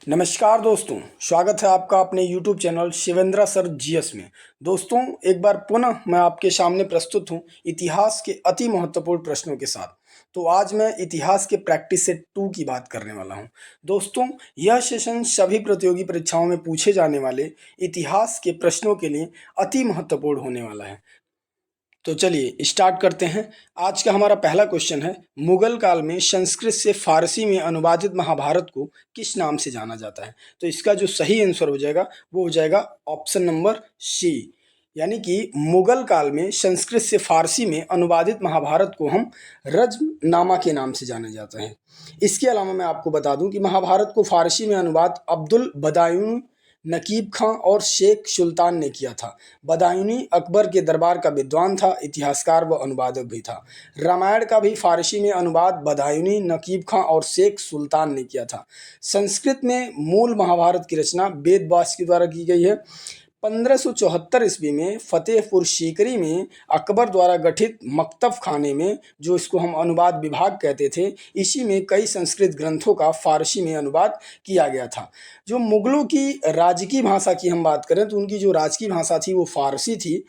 नमस्कार दोस्तों, स्वागत है आपका अपने YouTube चैनल शिवेंद्रा सर जीएस में। दोस्तों, एक बार पुनः मैं आपके सामने प्रस्तुत हूँ इतिहास के अति महत्वपूर्ण प्रश्नों के साथ। तो आज मैं इतिहास के प्रैक्टिस सेट 2 की बात करने वाला हूँ। दोस्तों, यह सेशन सभी प्रतियोगी परीक्षाओं में पूछे जाने वाले इतिहास के प्रश्नों के लिए अति महत्वपूर्ण होने वाला है। तो चलिए स्टार्ट करते हैं। आज का हमारा पहला क्वेश्चन है, मुगल काल में संस्कृत से फारसी में अनुवादित महाभारत को किस नाम से जाना जाता है? तो इसका जो सही आंसर हो जाएगा वो हो जाएगा ऑप्शन नंबर सी, यानी कि मुगल काल में संस्कृत से फारसी में अनुवादित महाभारत को हम रज्मनामा के नाम से जाना जाता है। इसके अलावा मैं आपको बता दूं कि महाभारत को फारसी में अनुवाद अब्दुल बदायून, नकीब खां और शेख सुल्तान ने किया था। बदायूनी अकबर के दरबार का विद्वान था, इतिहासकार व अनुवादक भी था। रामायण का भी फारसी में अनुवाद बदायूनी, नकीब खां और शेख सुल्तान ने किया था। संस्कृत में मूल महाभारत की रचना वेद व्यास के द्वारा की गई है। 1574 ईस्वी में फतेहपुर सीकरी में अकबर द्वारा गठित मकतब खाने में, जो इसको हम अनुवाद विभाग कहते थे, इसी में कई संस्कृत ग्रंथों का फारसी में अनुवाद किया गया था। जो मुगलों की राजकीय भाषा की हम बात करें तो उनकी जो राजकीय भाषा थी वो फारसी थी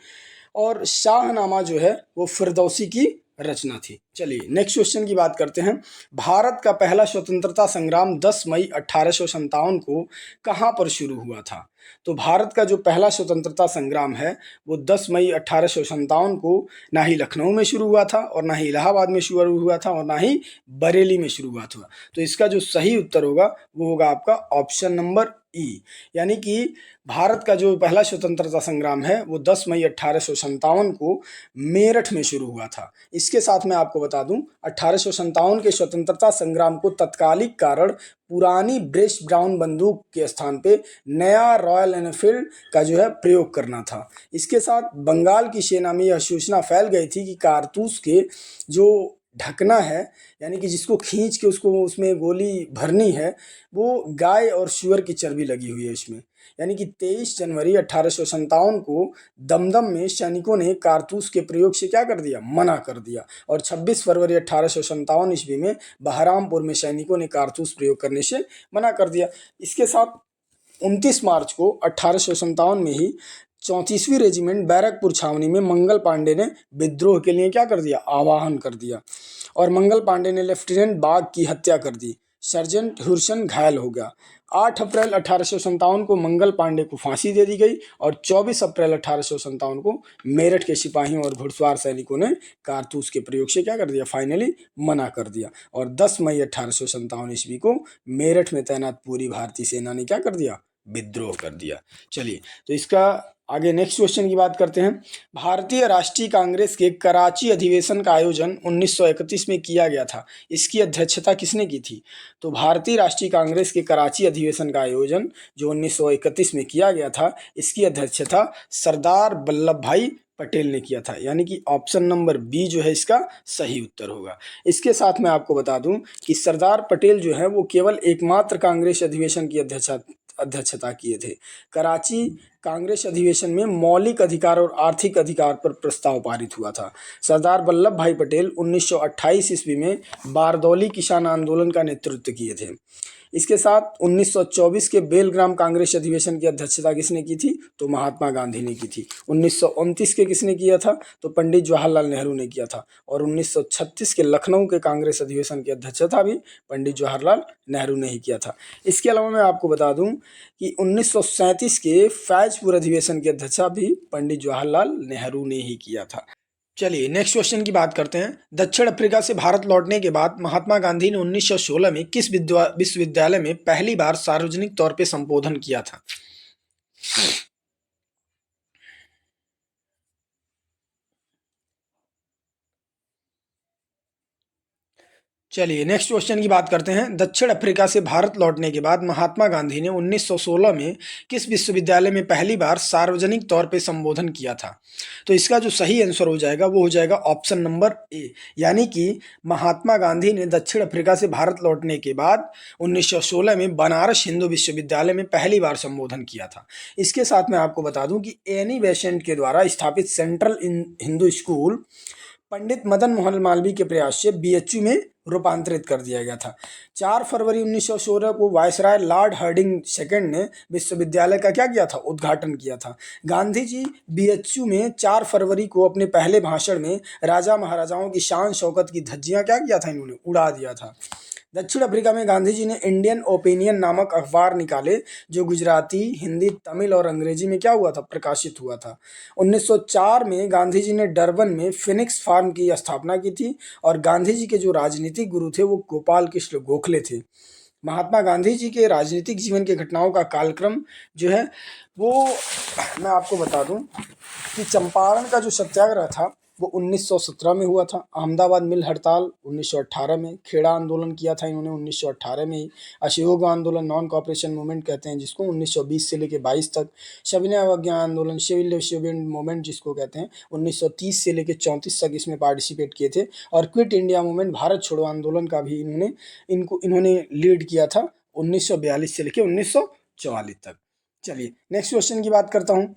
और शाहनामा जो है वो फिरदौसी की रचना थी। चलिए नेक्स्ट क्वेश्चन की बात करते हैं। भारत का पहला स्वतंत्रता संग्राम 10 मई 1857 को कहाँ पर शुरू हुआ था? तो भारत का जो पहला स्वतंत्रता संग्राम है वो 10 मई 1857 को ना ही लखनऊ में शुरू हुआ था और ना ही इलाहाबाद में शुरू हुआ था और ना ही बरेली में शुरू हुआ था। तो इसका जो सही उत्तर होगा वो होगा आपका ऑप्शन नंबर ई, यानी कि भारत का जो पहला स्वतंत्रता संग्राम है वो 10 मई 1857 को मेरठ में शुरू हुआ था। इसके साथ मैं आपको बता दूं, 1857 के स्वतंत्रता संग्राम को तत्कालिक कारण पुरानी ब्रेस्ट ब्राउन बंदूक के स्थान पे नया रॉयल एनफील्ड का जो है प्रयोग करना था। इसके साथ बंगाल की सेना में यह सूचना फैल गई थी कि कारतूस के जो ढकना है, यानी कि जिसको खींच के उसको उसमें गोली भरनी है, वो गाय और सुअर की चर्बी लगी हुई है इसमें। यानी कि 23 जनवरी 1857 को दमदम में सैनिकों ने कारतूस के प्रयोग से क्या कर दिया, मना कर दिया। और 26 फरवरी 1857 ईस्वी में बहरामपुर में सैनिकों ने कारतूस प्रयोग करने से मना कर दिया। इसके साथ 29 मार्च को 1857 में ही 34वीं रेजिमेंट बैरकपुर छावनी में मंगल पांडे ने विद्रोह के लिए क्या कर दिया, आवाहन कर दिया और मंगल पांडे ने लेफ्टिनेंट बाग की हत्या कर दी। सर्जेंट हुरसन घायल हो गया। 8 अप्रैल 1857 को मंगल पांडे को फांसी दे दी गई और 24 अप्रैल 1857 को मेरठ के सिपाहियों और घुड़सवार सैनिकों ने कारतूस के प्रयोग से क्या कर दिया, फाइनली मना कर दिया। और 10 मई 1857 ईस्वी को मेरठ में तैनात पूरी भारतीय सेना ने क्या कर दिया, विद्रोह कर दिया। चलिए तो इसका आगे नेक्स्ट क्वेश्चन की बात करते हैं। भारतीय राष्ट्रीय कांग्रेस के कराची अधिवेशन का आयोजन 1931 में किया गया था। इसकी अध्यक्षता किसने की थी? तो भारतीय राष्ट्रीय कांग्रेस के कराची अधिवेशन का आयोजन जो 1931 में किया गया था, इसकी अध्यक्षता सरदार वल्लभ भाई पटेल ने किया था, यानी कि ऑप्शन नंबर बी जो है इसका सही उत्तर होगा। इसके साथ मैं आपको बता दूं कि सरदार पटेल जो है वो केवल एकमात्र कांग्रेस अधिवेशन की अध्यक्षता किए थे। कराची कांग्रेस अधिवेशन में मौलिक अधिकार और आर्थिक अधिकार पर प्रस्ताव पारित हुआ था। सरदार वल्लभ भाई पटेल 1928 ईस्वी में बारदौली किसान आंदोलन का नेतृत्व किए थे। इसके साथ 1924 के बेलग्राम कांग्रेस अधिवेशन की अध्यक्षता किसने की थी? तो महात्मा गांधी ने की थी। 1929 के किसने किया था? तो पंडित जवाहरलाल नेहरू ने किया था। और 1936 के लखनऊ के कांग्रेस अधिवेशन की अध्यक्षता भी पंडित जवाहरलाल नेहरू ने ही किया था। इसके अलावा मैं आपको बता दूं कि 1937 के फैजपुर अधिवेशन की अध्यक्षता भी पंडित जवाहरलाल नेहरू ने ही किया था। चलिए नेक्स्ट क्वेश्चन की बात करते हैं। दक्षिण अफ्रीका से भारत लौटने के बाद महात्मा गांधी ने 1916 में किस विश्वविद्यालय में पहली बार सार्वजनिक तौर पर संबोधन किया था? चलिए नेक्स्ट क्वेश्चन की बात करते हैं। दक्षिण अफ्रीका से भारत लौटने के बाद महात्मा गांधी ने 1916 में किस विश्वविद्यालय में पहली बार सार्वजनिक तौर पे संबोधन किया था? तो इसका जो सही आंसर हो जाएगा वो हो जाएगा ऑप्शन नंबर ए, यानी कि महात्मा गांधी ने दक्षिण अफ्रीका से भारत लौटने के बाद 1916 में बनारस हिंदू विश्वविद्यालय में पहली बार संबोधन किया था। इसके साथ मैं आपको बता दूं कि एनी बेसेंट के द्वारा स्थापित सेंट्रल हिंदू स्कूल पंडित मदन मोहन मालवीय के प्रयास से बीएचयू में रूपांतरित कर दिया गया था। 4 फरवरी 1916 को वायसराय लॉर्ड हार्डिंग सेकंड ने विश्वविद्यालय का क्या किया था, उद्घाटन किया था। गांधी जी बीएचयू में 4 फरवरी को अपने पहले भाषण में राजा महाराजाओं की शान शौकत की धज्जियां क्या किया था, इन्होंने उड़ा दिया था। दक्षिण अफ्रीका में गांधी जी ने इंडियन ओपिनियन नामक अखबार निकाले जो गुजराती, हिंदी, तमिल और अंग्रेजी में क्या हुआ था, प्रकाशित हुआ था। 1904 में गांधी जी ने डरबन में फिनिक्स फार्म की स्थापना की थी और गांधी जी के जो राजनीतिक गुरु थे वो गोपाल कृष्ण गोखले थे। महात्मा गांधी जी के राजनीतिक जीवन के घटनाओं का कालक्रम जो है वो मैं आपको बता दूं कि चंपारण का जो सत्याग्रह था वो 1917 में हुआ था। अहमदाबाद मिल हड़ताल 1918 में। खेड़ा आंदोलन किया था इन्होंने 1918 में ही। असहयोग आंदोलन, नॉन कॉपरेशन मूवमेंट कहते हैं जिसको, 1920 से लेकर 22 तक। सविनय अवज्ञा आंदोलन, सिविल डिसोबीडिएंट मूवमेंट जिसको कहते हैं, 1930 से लेकर 34 तक इसमें पार्टिसिपेट किए थे। और क्विट इंडिया मूवमेंट, भारत छोड़ो आंदोलन का भी इन्होंने लीड किया था 1942 से लेकर 1944 तक। चलिए नेक्स्ट क्वेश्चन की बात करता हूँ।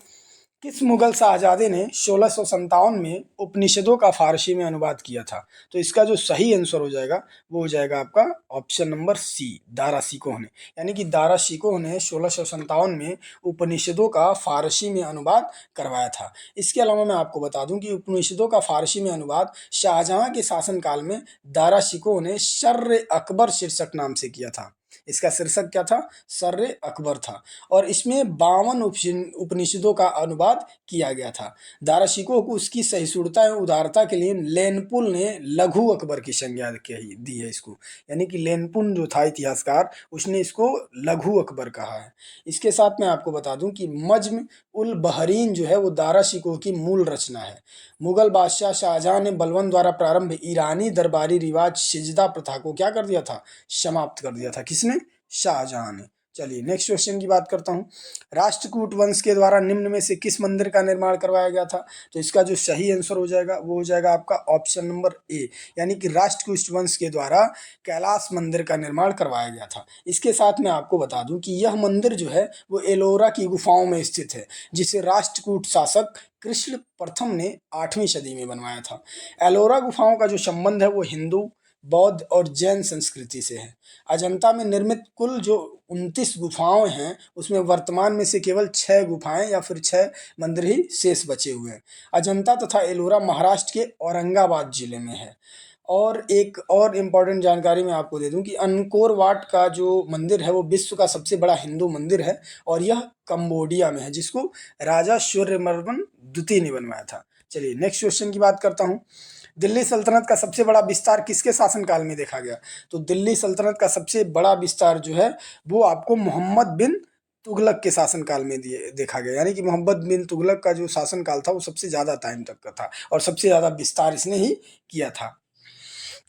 किस मुगल शाहजादे ने 1657 में उपनिषदों का फारसी में अनुवाद किया था? तो इसका जो सही आंसर हो जाएगा वो हो जाएगा आपका option number C, Dara Shikoh ने। यानी कि दारा शिकोह ने 1657 में उपनिषदों का फारसी में अनुवाद करवाया था। इसके अलावा मैं आपको बता दूं कि उपनिषदों का फारसी में अनुवाद शाहजहां के शासनकाल में दारा शिकोह ने शर्र अकबर शीर्षक नाम से किया था। इसका शीर्षक क्या था? सर्रे अकबर था। और इसमें 52 उपनिषदों का अनुवाद किया गया था। दारा शिकोह को उसकी सहिष्णुता एवं उदारता के लिए लेनपुल ने लघु अकबर की संज्ञा दी है इसको। यानी कि लेनपुल जो था इतिहासकार, उसने इसको लघु अकबर कहा है। इसके साथ मैं आपको बता दूं कि मज्म उल बहरीन जो है वो दारा शिकोह की मूल रचना है। मुगल बादशाह शाहजहां ने बलबन द्वारा प्रारंभ ईरानी दरबारी रिवाज सिजदा प्रथा को क्या कर दिया था? समाप्त कर दिया था। किसने? शाहजहां ने। चलिए नेक्स्ट क्वेश्चन की बात करता हूँ। राष्ट्रकूट वंश के द्वारा निम्न में से किस मंदिर का निर्माण करवाया गया था? तो इसका जो सही आंसर हो जाएगा वो हो जाएगा आपका ऑप्शन नंबर ए, यानी कि राष्ट्रकूट वंश के द्वारा कैलाश मंदिर का निर्माण करवाया गया था। इसके साथ मैं आपको बता दूं कि यह मंदिर जो है वो एलोरा की गुफाओं में स्थित है, जिसे राष्ट्रकूट शासक कृष्ण प्रथम ने 8वीं सदी में बनवाया था। एलोरा गुफाओं का जो संबंध है वो हिंदू, बौद्ध और जैन संस्कृति से है। अजंता में निर्मित कुल जो 29 गुफाएं हैं उसमें वर्तमान में से केवल 6 गुफाएं या फिर 6 मंदिर ही शेष बचे हुए हैं। अजंता तथा एलोरा महाराष्ट्र के औरंगाबाद जिले में है। और एक और इम्पॉर्टेंट जानकारी मैं आपको दे दूं कि अंकोर वाट का जो मंदिर है वो विश्व का सबसे बड़ा हिंदू मंदिर है और यह कंबोडिया में है, जिसको राजा सूर्यवर्मन द्वितीय ने बनवाया था। चलिए नेक्स्ट क्वेश्चन की बात करता हूँ। दिल्ली सल्तनत का सबसे बड़ा विस्तार किसके शासनकाल में देखा गया? तो दिल्ली सल्तनत का सबसे बड़ा विस्तार जो है वो आपको मोहम्मद बिन तुगलक के शासनकाल में देखा गया। यानी कि मोहम्मद बिन तुगलक का जो शासनकाल था वो सबसे ज़्यादा टाइम तक का था और सबसे ज़्यादा विस्तार इसने ही किया था।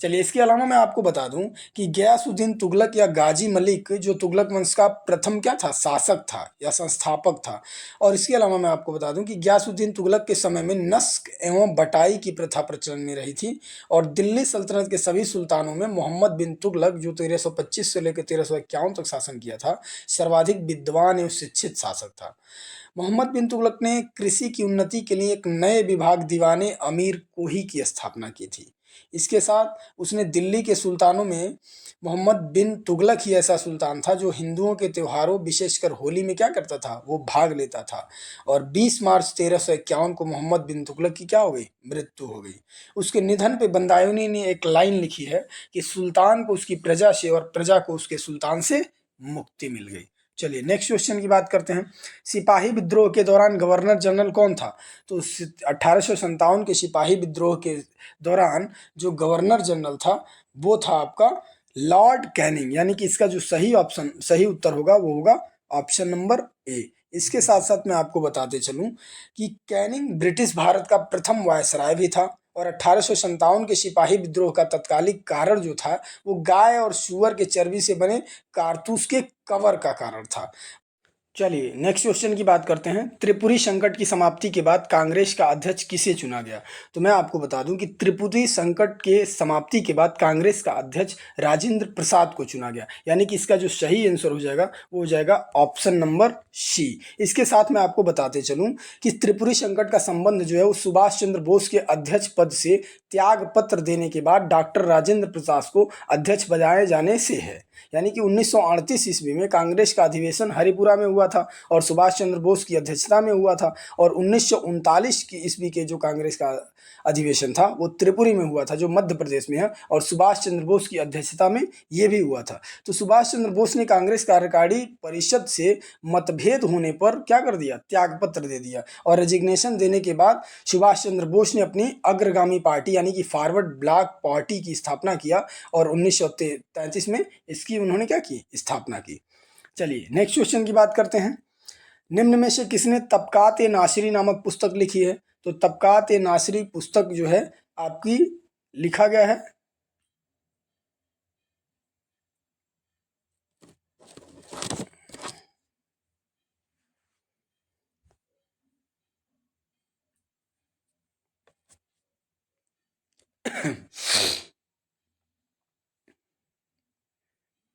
चलिए इसके अलावा मैं आपको बता दूं कि गयासुद्दीन तुगलक या गाजी मलिक जो तुगलक वंश का प्रथम क्या था? शासक था या संस्थापक था। और इसके अलावा मैं आपको बता दूं कि गयासुद्दीन तुगलक के समय में नस्क एवं बटाई की प्रथा प्रचलन में रही थी और दिल्ली सल्तनत के सभी सुल्तानों में मोहम्मद बिन तुगलक जो 1325 से लेकर 1351 तक शासन किया था, सर्वाधिक विद्वान एवं शिक्षित शासक था। मोहम्मद बिन तुगलक ने कृषि की उन्नति के लिए एक नए विभाग दीवाने अमीर कोही की स्थापना की थी। इसके साथ उसने दिल्ली के सुल्तानों में मोहम्मद बिन तुगलक ही ऐसा सुल्तान था जो हिंदुओं के त्योहारों विशेषकर होली में क्या करता था? वो भाग लेता था। और 20 मार्च 1351 को मोहम्मद बिन तुगलक की क्या हो गई? मृत्यु हो गई। उसके निधन पे बंदायूनी ने एक लाइन लिखी है कि सुल्तान को उसकी प्रजा से और प्रजा को उसके सुल्तान से मुक्ति मिल गई। चलिए नेक्स्ट क्वेश्चन की बात करते हैं। सिपाही विद्रोह के दौरान गवर्नर जनरल कौन था? तो 1857 के सिपाही विद्रोह के दौरान जो गवर्नर जनरल था वो था आपका लॉर्ड कैनिंग। यानी कि इसका जो सही उत्तर होगा वो होगा ऑप्शन नंबर ए। इसके साथ साथ मैं आपको बताते चलूं कि कैनिंग ब्रिटिश भारत का प्रथम वायसराय भी था और 1857 के सिपाही विद्रोह का तत्कालिक कारण जो था वो गाय और सूअर के चर्बी से बने कारतूस के कवर का कारण था। चलिए नेक्स्ट क्वेश्चन की बात करते हैं। त्रिपुरी संकट की समाप्ति के बाद कांग्रेस का अध्यक्ष किसे चुना गया? तो मैं आपको बता दूं कि त्रिपुरी संकट के समाप्ति के बाद कांग्रेस का अध्यक्ष राजेंद्र प्रसाद को चुना गया। यानी कि इसका जो सही आंसर हो जाएगा वो हो जाएगा ऑप्शन नंबर सी। इसके साथ मैं आपको बताते चलूं कि त्रिपुरी संकट का संबंध जो है वो सुभाष चंद्र बोस के अध्यक्ष पद से त्याग पत्र देने के बाद डॉक्टर राजेंद्र प्रसाद को अध्यक्ष बनाए जाने से है। यानी कि 1938 ईस्वी में कांग्रेस का अधिवेशन हरिपुरा में हुआ था और सुभाष चंद्र बोस की अध्यक्षता में हुआ था, और 1939 की ईस्वी के जो कांग्रेस का अधिवेशन था वो त्रिपुरी में हुआ था, जो मध्य प्रदेश में है, और सुभाष चंद्र बोस की अध्यक्षता में ये भी हुआ था। तो सुभाष चंद्र बोस ने कांग्रेस कार्यकारी परिषद से मतभेद होने पर क्या कर दिया, त्यागपत्र दे दिया, और रेजिग्नेशन देने के बाद सुभाष चंद्र बोस ने अपनी अग्रगामी पार्टी यानी कि फॉरवर्ड ब्लॉक पार्टी की स्थापना किया, और 1933 में इसकी उन्होंने क्या की, स्थापना की। चलिए नेक्स्ट क्वेश्चन की बात करते हैं। निम्न में से किसने तबकात ए नासिरी नामक पुस्तक लिखी है? तो तबकात ए नासिरी पुस्तक जो है आपकी लिखा गया है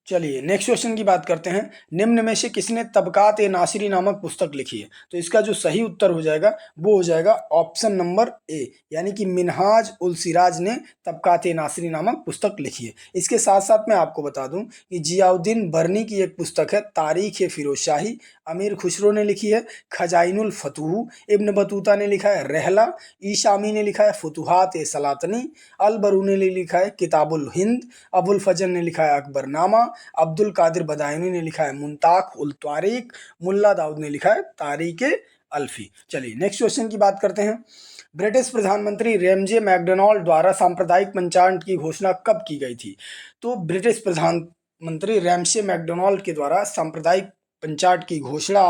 चलिए नेक्स्ट क्वेश्चन की बात करते हैं। निम्न में से किसने तबकात ए नासिरी नामक पुस्तक लिखी है? तो इसका जो सही उत्तर हो जाएगा वो हो जाएगा ऑप्शन नंबर ए, यानी कि मिनहाज उल सिराज ने तबकात ए नासिरी नामक पुस्तक लिखी है। इसके साथ साथ मैं आपको बता दूं कि जियाउद्दीन बर्नी की एक पुस्तक है तारीख ए फिरोज शाही, अमीर खुसरो ने लिखी है खजाइनुल फतूह, इब्न बतूता ने लिखा है रहला, ईशामी ने लिखा है फुतुहात ए सलातनी, अल बरूनी ने लिखा है किताबुल हिंद, अबुल फजल ने लिखा है अकबरनामा, अब्दुल कादिर बदायूनी ने लिखा है मुंताक उल तारीख, मुल्ला दाऊद ने लिखा है तारीख अल्फी। चलिए नेक्स्ट क्वेश्चन की बात करते हैं। ब्रिटिश प्रधानमंत्री रैमजे मैकडोनाल्ड द्वारा सांप्रदायिक पंचायत की घोषणा कब की गई थी? तो ब्रिटिश प्रधानमंत्री रैमजे मैकडोनाल्ड के द्वारा सांप्रदायिक पंचायत की घोषणा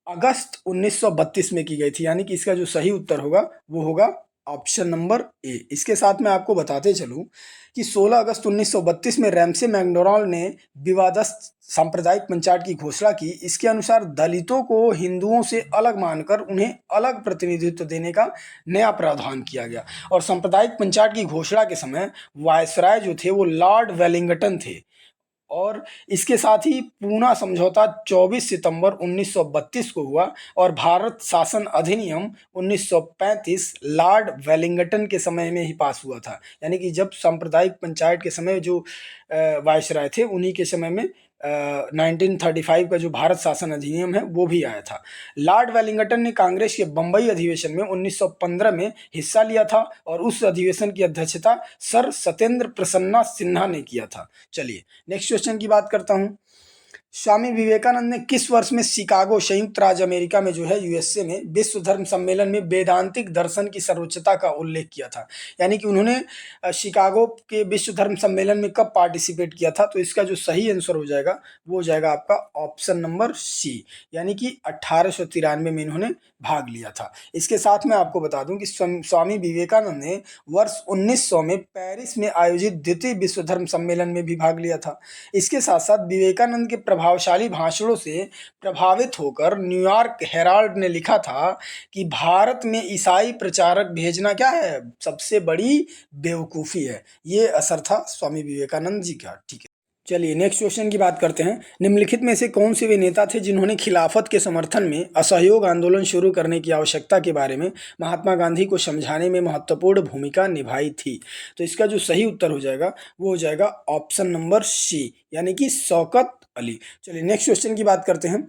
अगस्त 1932 में की गई थी, यानी कि इसका जो सही उत्तर होगा वो होगा ऑप्शन नंबर ए। इसके साथ मैं आपको बताते चलूं कि 16 अगस्त 1932 में रैमसे मैकडोनाल्ड ने विवादस्त सांप्रदायिक पंचायत की घोषणा की। इसके अनुसार दलितों को हिंदुओं से अलग मानकर उन्हें अलग प्रतिनिधित्व देने का नया प्रावधान किया गया, और सांप्रदायिक पंचायत की घोषणा के समय वायसराय जो थे वो लॉर्ड वेलिंगटन थे, और इसके साथ ही पूना समझौता 24 सितंबर 1932 को हुआ, और भारत शासन अधिनियम 1935 लॉर्ड वेलिंगटन के समय में ही पास हुआ था। यानी कि जब सांप्रदायिक पंचायत के समय जो वायसराय थे उन्हीं के समय में 1935 का जो भारत शासन अधिनियम है वो भी आया था। लॉर्ड वेलिंगटन ने कांग्रेस के बंबई अधिवेशन में 1915 में हिस्सा लिया था, और उस अधिवेशन की अध्यक्षता सर सत्येंद्र प्रसन्ना सिन्हा ने किया था। चलिए नेक्स्ट क्वेश्चन की बात करता हूँ। स्वामी विवेकानंद ने किस वर्ष में शिकागो संयुक्त राज्य अमेरिका में जो है यूएसए में विश्व धर्म सम्मेलन में वेदांतिक दर्शन की सर्वोच्चता का उल्लेख किया था? यानी कि उन्होंने शिकागो के विश्व धर्म सम्मेलन में कब पार्टिसिपेट किया था? तो इसका जो सही आंसर हो जाएगा वो हो जाएगा आपका ऑप्शन नंबर सी, यानी कि 1893 में इन्होंने भाग लिया था। इसके साथ मैं आपको बता दूं कि स्वामी विवेकानंद ने वर्ष 1900 में पेरिस में आयोजित द्वितीय विश्व धर्म सम्मेलन में भी भाग लिया था। इसके साथ साथ विवेकानंद के प्रभावशाली भाषणों से प्रभावित होकर न्यूयॉर्क हेराल्ड ने लिखा था कि भारत में ईसाई प्रचारक भेजना क्या है, सबसे बड़ी बेवकूफ़ी है। ये असर था स्वामी विवेकानंद जी का। ठीक है, चलिए नेक्स्ट क्वेश्चन की बात करते हैं। निम्नलिखित में से कौन से वे नेता थे जिन्होंने खिलाफत के समर्थन में असहयोग आंदोलन शुरू करने की आवश्यकता के बारे में महात्मा गांधी को समझाने में महत्वपूर्ण भूमिका निभाई थी? तो इसका जो सही उत्तर हो जाएगा वो हो जाएगा ऑप्शन नंबर सी, यानी कि शौकत अली। चलिए नेक्स्ट क्वेश्चन की बात करते हैं।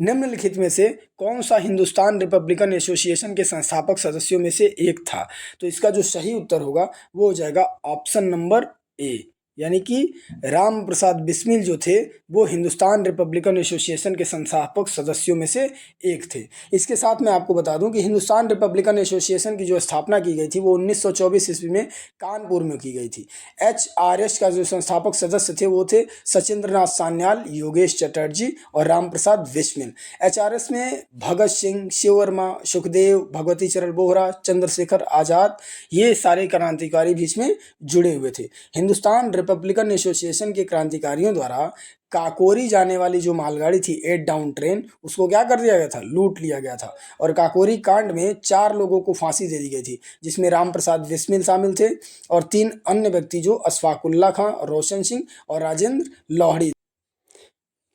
निम्नलिखित में से कौन सा हिंदुस्तान रिपब्लिकन एसोसिएशन के संस्थापक सदस्यों में से एक था? तो इसका जो सही उत्तर होगा वो हो जाएगा ऑप्शन नंबर ए, यानी कि राम प्रसाद बिस्मिल जो थे वो हिंदुस्तान रिपब्लिकन एसोसिएशन के संस्थापक सदस्यों में से एक थे। इसके साथ मैं आपको बता दूं कि हिंदुस्तान रिपब्लिकन एसोसिएशन की जो स्थापना की गई थी वो 1924 ईस्वी में कानपुर में की गई थी। HRS का जो संस्थापक सदस्य थे वो थे सचिंद्र नाथ सान्याल, योगेश चटर्जी और राम प्रसाद बिस्मिल। HRS में भगत सिंह, शिव वर्मा, सुखदेव, भगवती चरण बोहरा, चंद्रशेखर आज़ाद, ये सारे क्रांतिकारी बीच में जुड़े हुए थे। हिंदुस्तान रिपब्लिकन एसोसिएशन के क्रांतिकारियों द्वारा काकोरी जाने वाली जो मालगाड़ी थी 8 डाउन ट्रेन, उसको क्या कर दिया गया था, लूट लिया गया था, और काकोरी कांड में 4 लोगों को फांसी दे दी गई थी, जिसमें राम प्रसाद बिस्मिल शामिल थे और 3 अन्य व्यक्ति जो अशफाकुल्ला खां, रोशन सिंह और राजेंद्र लोहड़ी।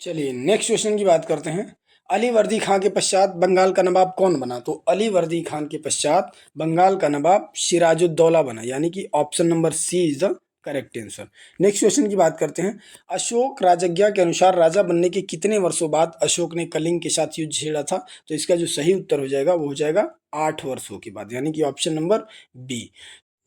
चलिए नेक्स्ट क्वेश्चन की बात करते हैं। अली वर्दी खां के पश्चात बंगाल का नवाब कौन बना? तो अली वर्दी खान के पश्चात बंगाल का नवाब सिराजुद्दौला बना, यानी कि option number C is the correct answer. Next question की बात करते हैं। अशोक राजज्ञा के अनुसार राजा बनने के कितने वर्षों बाद अशोक ने कलिंग के साथ युद्ध छेड़ा था? तो इसका जो सही उत्तर हो जाएगा वो हो जाएगा 8 वर्षों के बाद, यानी कि ऑप्शन नंबर बी।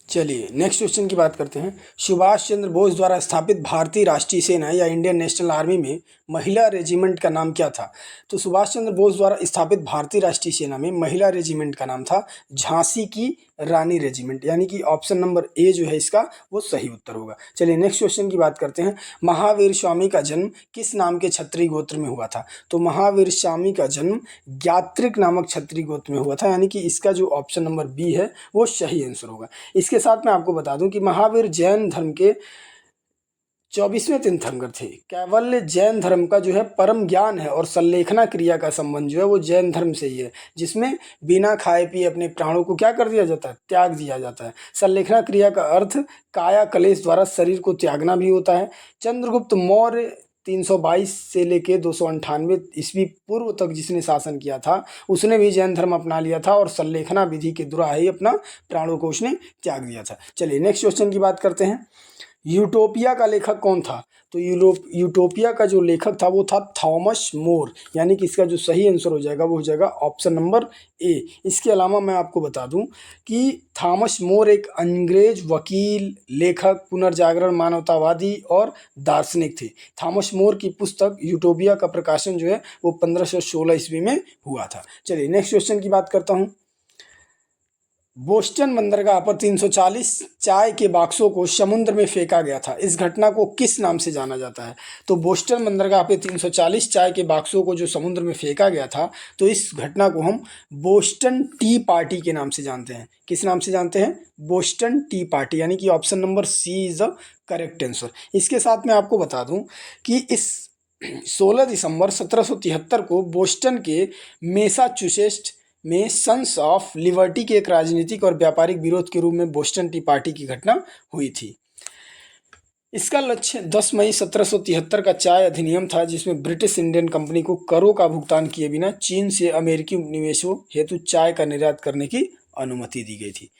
चलिए नेक्स्ट क्वेश्चन की बात करते हैं। सुभाष चंद्र बोस द्वारा स्थापित भारतीय राष्ट्रीय सेना या इंडियन नेशनल आर्मी में महिला रेजिमेंट का नाम क्या था? तो सुभाष चंद्र बोस द्वारा स्थापित भारतीय राष्ट्रीय सेना में महिला रेजिमेंट का नाम था झांसी की रानी रेजिमेंट, यानी कि ऑप्शन नंबर ए जो है इसका वो सही उत्तर होगा। चलिए नेक्स्ट क्वेश्चन की बात करते हैं। महावीर स्वामी का जन्म किस नाम के क्षत्रिय गोत्र में हुआ था? तो महावीर स्वामी का जन्म ज्ञात्रिक नामक क्षत्रिय गोत्र में हुआ था, यानी कि इसका जो ऑप्शन नंबर बी है वो सही आंसर होगा। इसके साथ मैं आपको बता दूं कि महावीर जैन धर्म के 24वें तीर्थंकर थे। कैवल्य जैन धर्म का जो है परम ज्ञान है और संलेखना क्रिया का संबंध जो है वो जैन धर्म से ही है, जिसमें बिना खाए पिए अपने प्राणों को क्या कर दिया जाता है? त्याग दिया जाता है। संलेखना क्रिया का अर्थ काया कलेश द्वारा शरीर को त्यागना भी होता है। चंद्रगुप्त मौर्य 322 से लेके 298 ईस्वी पूर्व तक जिसने शासन किया था उसने भी जैन धर्म अपना लिया था और संलेखना विधि के द्वारा ही अपना प्राणों को उसने त्याग दिया था। चलिए नेक्स्ट क्वेश्चन की बात करते हैं। यूटोपिया का लेखक कौन था? तो यूटोपिया का जो लेखक था वो था थॉमस मोर, यानी कि इसका जो सही आंसर हो जाएगा वो हो जाएगा ऑप्शन नंबर ए। इसके अलावा मैं आपको बता दूं कि थॉमस मोर एक अंग्रेज वकील, लेखक, पुनर्जागरण मानवतावादी और दार्शनिक थे। थॉमस मोर की पुस्तक यूटोपिया का प्रकाशन जो है वो 1516 ईस्वी में हुआ था। चलिए नेक्स्ट क्वेश्चन की बात करता हूँ। बोस्टन बंदरगाह पर 340 चाय के बॉक्सों को समुद्र में फेंका गया था। इस घटना को किस नाम से जाना जाता है? तो बोस्टन बंदरगाह पे 340 चाय के बॉक्सों को जो समुद्र में फेंका गया था, तो इस घटना को हम बोस्टन टी पार्टी के नाम से जानते हैं। किस नाम से जानते हैं? बोस्टन टी पार्टी, यानी कि option number C is the correct answer. इसके साथ मैं आपको बता दूं कि इस 16 दिसंबर 1773 को बोस्टन के मैसाचुसेट्स में सन्स ऑफ लिबर्टी के एक राजनीतिक और व्यापारिक विरोध के रूप में बोस्टन टी पार्टी की घटना हुई थी। इसका लक्ष्य 10 मई 1773 का चाय अधिनियम था, जिसमें ब्रिटिश इंडियन कंपनी को करों का भुगतान किए बिना चीन से अमेरिकी निवेशों हेतु चाय का निर्यात करने की अनुमति दी गई थी।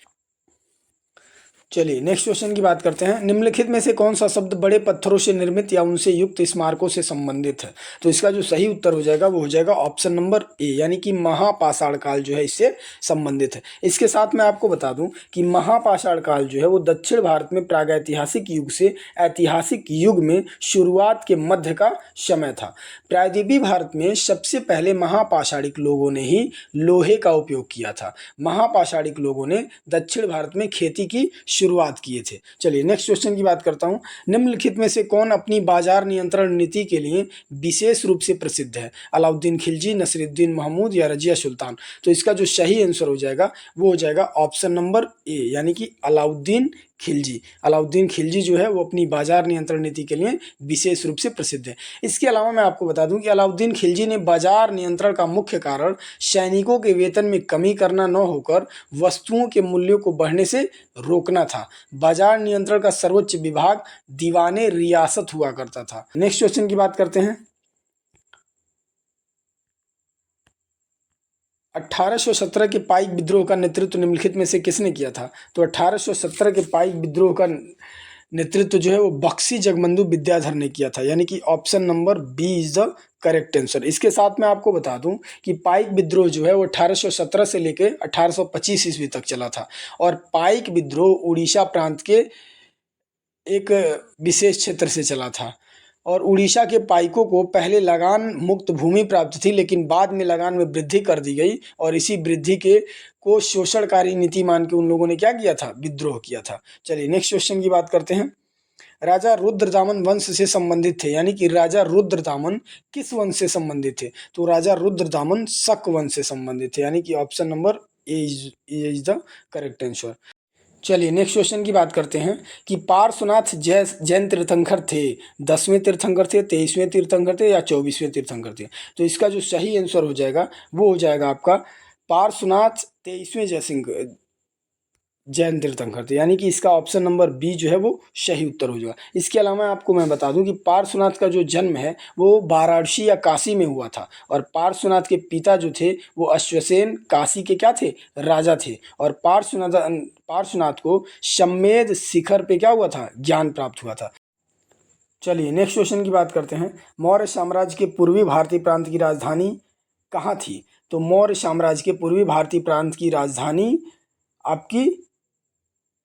चलिए नेक्स्ट क्वेश्चन की बात करते हैं। निम्नलिखित में से कौन सा शब्द बड़े पत्थरों से निर्मित या उनसे युक्त स्मारकों से संबंधित है? तो इसका जो सही उत्तर हो जाएगा वो हो जाएगा ऑप्शन नंबर ए, यानी कि महापाषाण काल जो है इससे संबंधित है। इसके साथ मैं आपको बता दूं कि महापाषाण काल जो है वो दक्षिण भारत में प्रागैतिहासिक युग से ऐतिहासिक युग में शुरुआत के मध्य का समय था। प्रायद्वीपीय भारत में सबसे पहले महापाषाणिक लोगों ने ही लोहे का उपयोग किया था। महापाषाणिक लोगों ने दक्षिण भारत में खेती की शुरुआत किए थे। चलिए नेक्स्ट क्वेश्चन की बात करता हूं। निम्नलिखित में से कौन अपनी बाजार नियंत्रण नीति के लिए विशेष रूप से प्रसिद्ध है? अलाउद्दीन खिलजी, नसीरुद्दीन महमूद या रजिया सुल्तान? तो इसका जो सही आंसर हो जाएगा वो हो जाएगा ऑप्शन नंबर ए, यानी कि अलाउद्दीन खिलजी। अलाउद्दीन खिलजी जो है वो अपनी बाजार नियंत्रण नीति के लिए विशेष रूप से प्रसिद्ध है। इसके अलावा मैं आपको बता दूं कि अलाउद्दीन खिलजी ने बाजार नियंत्रण का मुख्य कारण सैनिकों के वेतन में कमी करना न होकर वस्तुओं के मूल्यों को बढ़ने से रोकना था। बाजार नियंत्रण का सर्वोच्च विभाग दीवाने रियासत हुआ करता था। नेक्स्ट क्वेश्चन की बात करते हैं। 1817 के पाइक विद्रोह का नेतृत्व निम्नलिखित में से किसने किया था? तो 1817 के पाइक विद्रोह का नेतृत्व जो है वो बख्शी जगबंधु विद्याधर ने किया था, यानी कि option number B is the correct answer. इसके साथ मैं आपको बता दूं कि पाइक विद्रोह जो है वो 1817 से लेकर 1825 ईस्वी तक चला था और पाइक विद्रोह उड़ीसा प्रांत के एक विशेष क्षेत्र से चला था और उड़ीसा के पाइकों को पहले लगान मुक्त भूमि प्राप्त थी, लेकिन बाद में लगान में वृद्धि कर दी गई और इसी वृद्धि के को शोषणकारी नीति मान के उन लोगों ने क्या किया था? विद्रोह किया था। चलिए नेक्स्ट क्वेश्चन की बात करते हैं। राजा रुद्रदामन वंश से संबंधित थे, यानी कि राजा रुद्रदामन किस वंश से संबंधित थे? तो राजा रुद्रदामन शक वंश से संबंधित थे, यानी कि option number A is the correct answer. चलिए नेक्स्ट क्वेश्चन की बात करते हैं कि पार्श्वनाथ जैन तीर्थंकर थे, 10वें तीर्थंकर थे, 23वें तीर्थंकर थे या 24वें तीर्थंकर थे? तो इसका जो सही आंसर हो जाएगा वो हो जाएगा आपका पार्श्वनाथ 23वें जैन तीर्थंकर थे, यानी कि इसका ऑप्शन नंबर बी जो है वो सही उत्तर हो जाएगा। इसके अलावा आपको मैं बता दूं कि पार्श्वनाथ का जो जन्म है वो वाराणसी या काशी में हुआ था, और पार्श्वनाथ के पिता जो थे वो अश्वसेन काशी के क्या थे, राजा थे, और पार्श्वनाथ को सम्मेद शिखर पे क्या हुआ था, ज्ञान प्राप्त हुआ था। चलिए नेक्स्ट क्वेश्चन की बात करते हैं। मौर्य साम्राज्य के पूर्वी भारतीय प्रांत की राजधानी कहाँ थी? तो मौर्य साम्राज्य के पूर्वी भारतीय प्रांत की राजधानी आपकी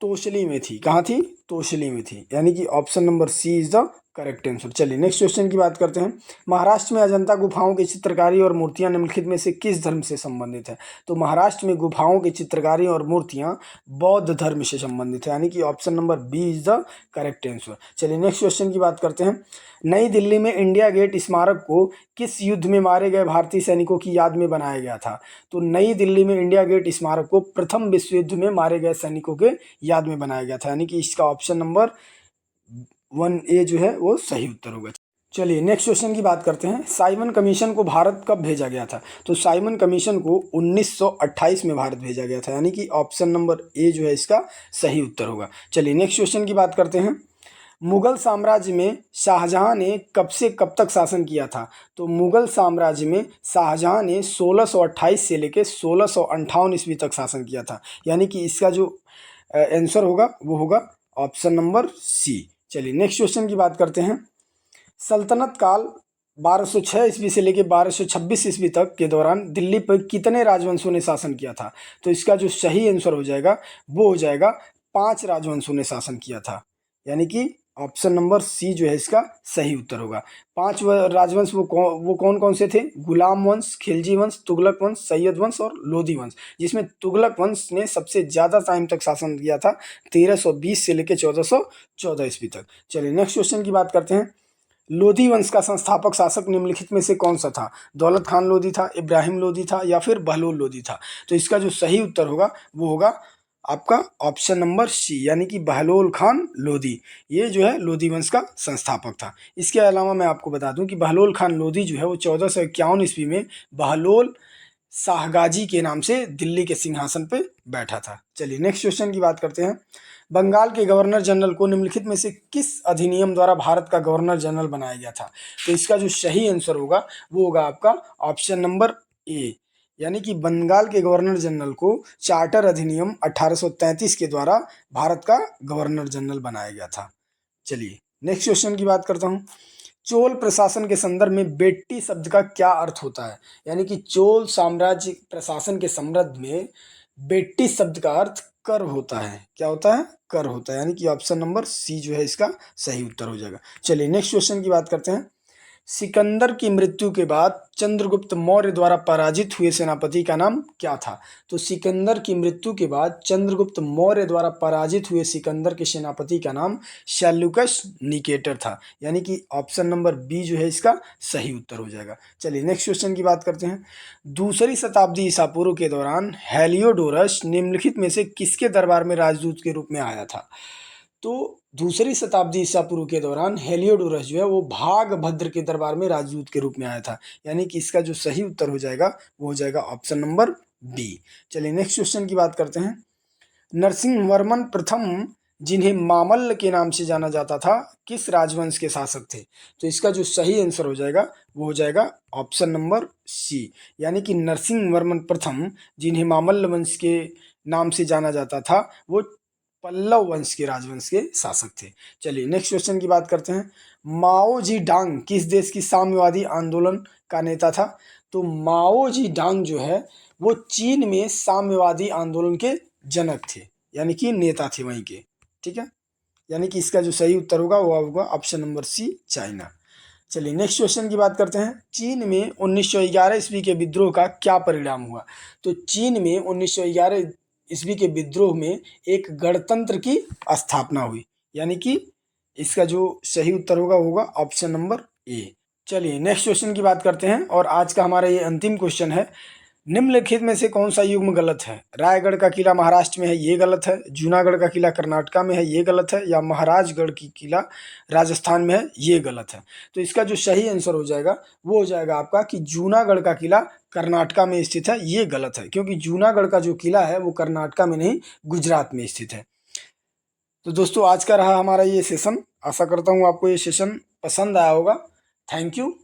तोशली में थी। कहाँ थी? तोशली में थी, यानी कि option number C is the correct answer. चलिए नेक्स्ट क्वेश्चन की बात करते हैं। महाराष्ट्र में अजंता गुफाओं की चित्रकारी और मूर्तियां निम्नलिखित में से किस धर्म से संबंधित है? तो महाराष्ट्र में गुफाओं की चित्रकारी और मूर्तियां बौद्ध धर्म से संबंधित है, यानी कि option number B is the correct answer. चलिए नेक्स्ट क्वेश्चन की बात करते हैं। नई दिल्ली में इंडिया गेट स्मारक को किस युद्ध में मारे गए भारतीय सैनिकों की याद में बनाया गया था? तो नई दिल्ली में इंडिया गेट स्मारक को प्रथम विश्व युद्ध में मारे गए सैनिकों के याद में बनाया गया था, यानी कि इसका ऑप्शन नंबर 1A जो है वो सही उत्तर होगा। चलिए नेक्स्ट क्वेश्चन की बात करते हैं। साइमन कमीशन को भारत कब भेजा गया था? तो साइमन कमीशन को 1928 में भारत भेजा गया था, यानी कि ऑप्शन नंबर ए जो है इसका सही उत्तर होगा। चलिए नेक्स्ट क्वेश्चन की बात करते हैं। मुगल साम्राज्य में शाहजहां ने कब से कब तक शासन किया था? तो मुगल साम्राज्य में शाहजहां ने 1628 से लेकर 1658 ईस्वी तक शासन किया था, यानी कि इसका जो आंसर होगा वो होगा ऑप्शन नंबर सी। चलिए नेक्स्ट क्वेश्चन की बात करते हैं। सल्तनत काल 1206 ईस्वी से लेकर 1226 ईस्वी तक के दौरान दिल्ली पर कितने राजवंशों ने शासन किया था? तो इसका जो सही आंसर हो जाएगा वो हो जाएगा 5 राजवंशों ने शासन किया था, यानी कि ऑप्शन नंबर सी जो है इसका सही उत्तर होगा। 5 राजवंश वो कौन कौन से थे? गुलाम वंश, खिलजी वंश, तुगलक वंश, सैयद वंश और लोधी वंश, जिसमें तुगलक वंश ने सबसे ज़्यादा टाइम तक शासन किया था, 1320 से लेकर 1414 ईस्वी तक। चलिए नेक्स्ट क्वेश्चन की बात करते हैं। लोधी वंश का संस्थापक शासक निम्नलिखित में से कौन सा था? दौलत खान लोधी था, इब्राहिम लोधी था, या फिर बहलोल लोधी था? तो इसका जो सही उत्तर होगा वो होगा आपका ऑप्शन नंबर सी, यानी कि बहलोल खान लोधी। ये जो है लोधी वंश का संस्थापक था। इसके अलावा मैं आपको बता दूं कि बहलोल खान लोधी जो है वो 1451 ईस्वी में बहलोल शाहगाजी के नाम से दिल्ली के सिंहासन पे बैठा था। चलिए नेक्स्ट क्वेश्चन की बात करते हैं। बंगाल के गवर्नर जनरल को निम्नलिखित में से किस अधिनियम द्वारा भारत का गवर्नर जनरल बनाया गया था? तो इसका जो सही आंसर होगा वो होगा आपका ऑप्शन नंबर ए, यानी कि बंगाल के गवर्नर जनरल को चार्टर अधिनियम 1833 के द्वारा भारत का गवर्नर जनरल बनाया गया था। चलिए नेक्स्ट क्वेश्चन की बात करता हूँ। चोल प्रशासन के संदर्भ में बेट्टी शब्द का क्या अर्थ होता है? यानी कि चोल साम्राज्य प्रशासन के संदर्भ में बेट्टी शब्द का अर्थ कर होता है। क्या होता है? कर होता है, यानी कि ऑप्शन नंबर सी जो है इसका सही उत्तर हो जाएगा। चलिए नेक्स्ट क्वेश्चन की बात करते हैं। सिकंदर की मृत्यु के बाद चंद्रगुप्त मौर्य द्वारा पराजित हुए सेनापति का नाम क्या था? तो सिकंदर की मृत्यु के बाद चंद्रगुप्त मौर्य द्वारा पराजित हुए सिकंदर के सेनापति का नाम सैल्यूकस निकेटर था, यानी कि ऑप्शन नंबर बी जो है इसका सही उत्तर हो जाएगा। चलिए नेक्स्ट क्वेश्चन की बात करते हैं। दूसरी शताब्दी ईसा पूर्व के दौरान हेलियोडोरस निम्नलिखित में से किसके दरबार में राजदूत के रूप में आया था? तो दूसरी शताब्दी ईसा पूर्व के दौरान हेलियोडोरस जो है वो भागभद्र के दरबार में राजदूत के रूप में आया था, यानी कि इसका जो सही उत्तर हो जाएगा वो हो जाएगा ऑप्शन नंबर बी। चलिए नेक्स्ट क्वेश्चन की बात करते हैं। नरसिंहवर्मन प्रथम, जिन्हें मामल्ल के नाम से जाना जाता था, किस राजवंश के शासक थे? तो इसका जो सही आंसर हो जाएगा वो हो जाएगा ऑप्शन नंबर सी, यानी कि नरसिंहवर्मन प्रथम, जिन्हें मामल्ल वंश के नाम से जाना जाता था, वो पल्लव वंश के राजवंश के शासक थे। चलिए नेक्स्ट क्वेश्चन की बात करते हैं। माओ जी डांग किस देश की साम्यवादी आंदोलन का नेता था? तो माओ जी डांग जो है वो चीन में साम्यवादी आंदोलन के जनक थे, यानी कि नेता थे वहीं के। ठीक है, यानी कि इसका जो सही उत्तर होगा वो होगा ऑप्शन नंबर सी, चाइना। चलिए नेक्स्ट क्वेश्चन की बात करते हैं। चीन में 1911 ईस्वी के विद्रोह का क्या परिणाम हुआ? तो चीन में 1911 ईस्वी के विद्रोह में एक गणतंत्र की स्थापना हुई, यानी कि इसका जो सही उत्तर होगा ऑप्शन नंबर ए। चलिए नेक्स्ट क्वेश्चन की बात करते हैं, और आज का हमारा ये अंतिम क्वेश्चन है। निम्नलिखित में से कौन सा युग्म गलत है? रायगढ़ का किला महाराष्ट्र में है, ये गलत है। जूनागढ़ का किला कर्नाटका में है, ये गलत है। या महाराजगढ़ की किला राजस्थान में है, ये गलत है। तो इसका जो सही आंसर हो जाएगा वो हो जाएगा आपका कि जूनागढ़ का किला कर्नाटका में स्थित है, ये गलत है। क्योंकि जूनागढ़ का जो किला है वो कर्नाटका में नहीं, गुजरात में स्थित है। तो दोस्तों आज का रहा हमारा ये सेशन। आशा करता हूँ आपको ये सेशन पसंद आया होगा। Thank you.